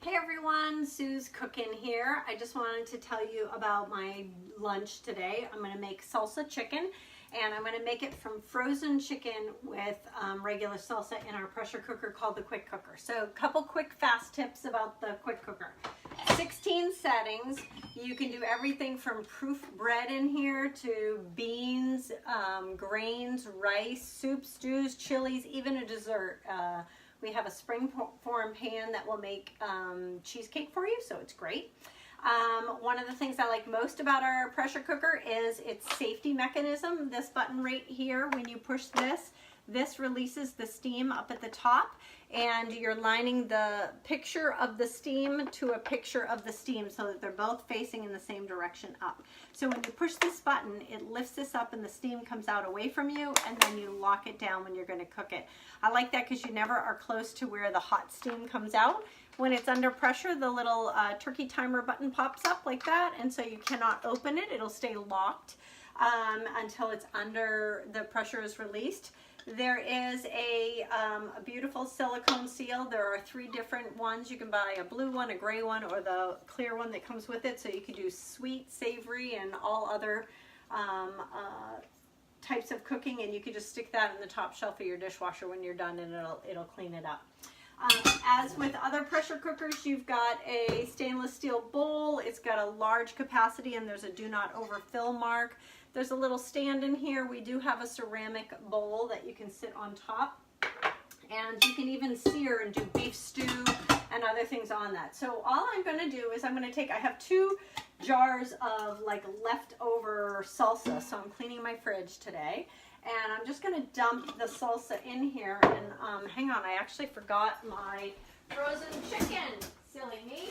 Hey everyone, Sue's cooking here. I just wanted to tell you about my lunch today. I'm going to make salsa chicken, and I'm going to make it from frozen chicken with regular salsa in our pressure cooker called the quick cooker. So a couple quick fast tips about the quick cooker. 16 settings. You can do everything from proof bread in here to beans, grains, rice, soup, stews, chilies, even a dessert. We have a springform pan that will make cheesecake for you, so it's great. One of the things I like most about our pressure cooker is its safety mechanism. This button right here, when you push this releases the steam up at the top, and you're lining the picture of the steam to a picture of the steam so that they're both facing in the same direction up. So when you push this button, it lifts this up and the steam comes out away from you, and then you lock it down when you're going to cook it. I like that because you never are close to where the hot steam comes out. When it's under pressure, the little turkey timer button pops up like that, and so you cannot open it. It'll stay locked until it's under, the pressure is released. There is a beautiful silicone seal. There are 3 different ones. You can buy a blue one, a gray one, or the clear one that comes with it. So you can do sweet, savory, and all other types of cooking. And you can just stick that in the top shelf of your dishwasher when you're done, and it'll clean it up. As with other pressure cookers, you've got a stainless steel bowl. It's got a large capacity, and there's a do not overfill mark. There's a little stand in here. We do have a ceramic bowl that you can sit on top, and you can even sear and do beef stew and other things on that. So all I'm going to do is I have 2 jars of like leftover salsa, so I'm cleaning my fridge today. And I'm just going to dump the salsa in here, and hang on, I actually forgot my frozen chicken, silly me.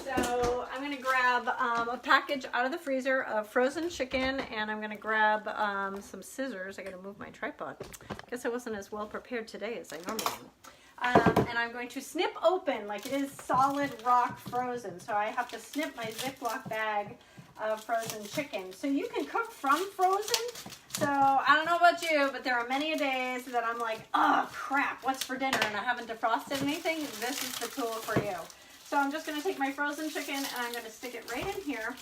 So I'm going to grab a package out of the freezer of frozen chicken, and I'm going to grab some scissors. I got to move my tripod. Guess I wasn't as well prepared today as I normally am. And I'm going to snip open, like it is solid rock frozen. So I have to snip my Ziploc bag of frozen chicken. So you can cook from frozen. So I don't know about you, but there are many days that I'm like, oh crap, what's for dinner? And I haven't defrosted anything. This is the tool for you. So I'm just going to take my frozen chicken and I'm going to stick it right in here.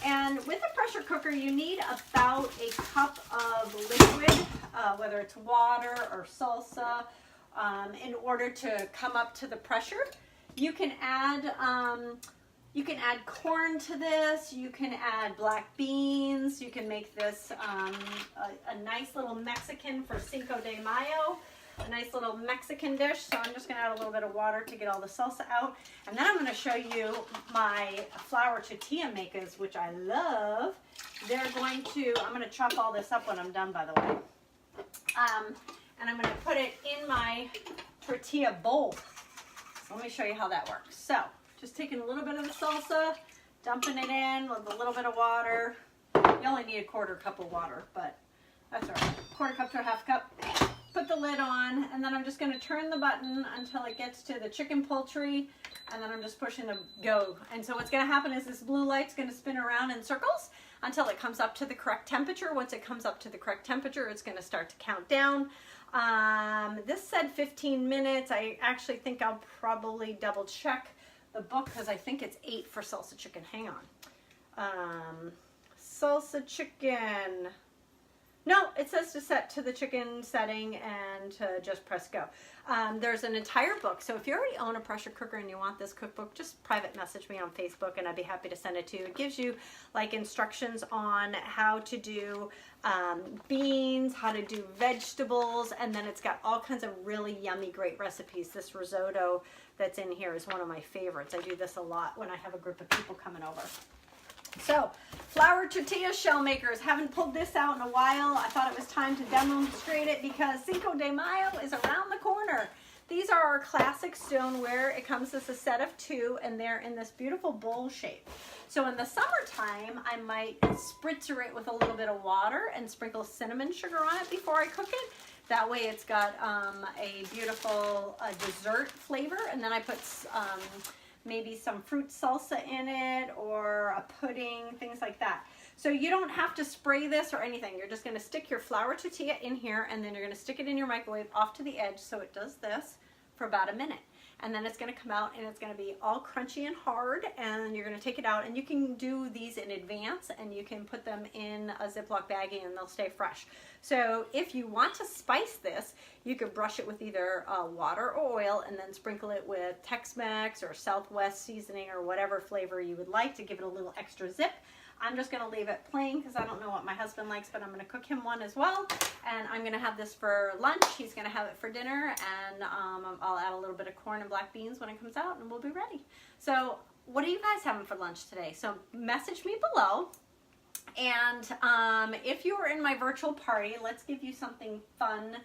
And with a pressure cooker, you need about a cup of liquid, whether it's water or salsa, in order to come up to the pressure. You can add corn to this. You can add black beans. You can make this a nice little Mexican for Cinco de Mayo. A nice little Mexican dish. So I'm just going to add a little bit of water to get all the salsa out. And then I'm going to show you my flour tortilla makers, which I love. I'm going to chop all this up when I'm done, by the way. And I'm going to put it in my tortilla bowl. So let me show you how that works. So just taking a little bit of the salsa, dumping it in with a little bit of water. You only need a 1/4 cup of water, but that's all right. 1/4 cup to a 1/2 cup. Put the lid on, and then I'm just going to turn the button until it gets to the chicken poultry, and then I'm just pushing the go. And so what's going to happen is this blue light's going to spin around in circles until it comes up to the correct temperature. Once it comes up to the correct temperature, it's going to start to count down. This said 15 minutes. I actually think I'll probably double check the book because I think it's 8 for salsa chicken. Hang on. Salsa chicken. No, it says to set to the chicken setting and to just press go. There's an entire book. So if you already own a pressure cooker and you want this cookbook, just private message me on Facebook and I'd be happy to send it to you. It gives you like instructions on how to do beans, how to do vegetables, and then it's got all kinds of really yummy, great recipes. This risotto that's in here is one of my favorites. I do this a lot when I have a group of people coming over. So, flour tortilla shell makers. Haven't pulled this out in a while. I thought it was time to demonstrate it because Cinco de Mayo is around the corner. These are our classic stoneware. It comes as a set of 2, and they're in this beautiful bowl shape. So in the summertime, I might spritzer it with a little bit of water and sprinkle cinnamon sugar on it before I cook it. That way it's got a beautiful dessert flavor, and then I put maybe some fruit salsa in it or a pudding, things like that. So you don't have to spray this or anything. You're just going to stick your flour tortilla in here, and then you're going to stick it in your microwave off to the edge so it does this for about a minute. and then it's going to come out and it's going to be all crunchy and hard, and you're going to take it out, and you can do these in advance and you can put them in a Ziploc baggie and they'll stay fresh. So if you want to spice this, you could brush it with either water or oil and then sprinkle it with Tex-Mex or Southwest seasoning or whatever flavor you would like to give it a little extra zip. I'm just going to leave it plain because I don't know what my husband likes, but I'm going to cook him one as well. And I'm going to have this for lunch. He's going to have it for dinner, and I'll add a little bit of corn and black beans when it comes out, and we'll be ready. So what are you guys having for lunch today? So message me below. And if you were in my virtual party, let's give you something fun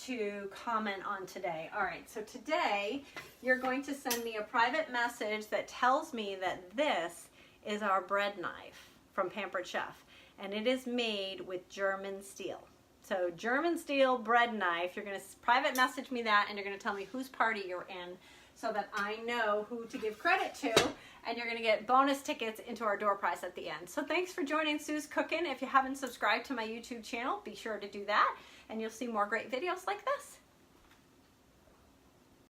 to comment on today. All right, so today you're going to send me a private message that tells me that this is our bread knife from Pampered Chef, and it is made with German steel. So German steel bread knife, you're going to private message me that, and you're going to tell me whose party you're in so that I know who to give credit to, and you're going to get bonus tickets into our door prize at the end. So thanks for joining Sue's Cooking. If you haven't subscribed to my YouTube channel, be sure to do that, and you'll see more great videos like this.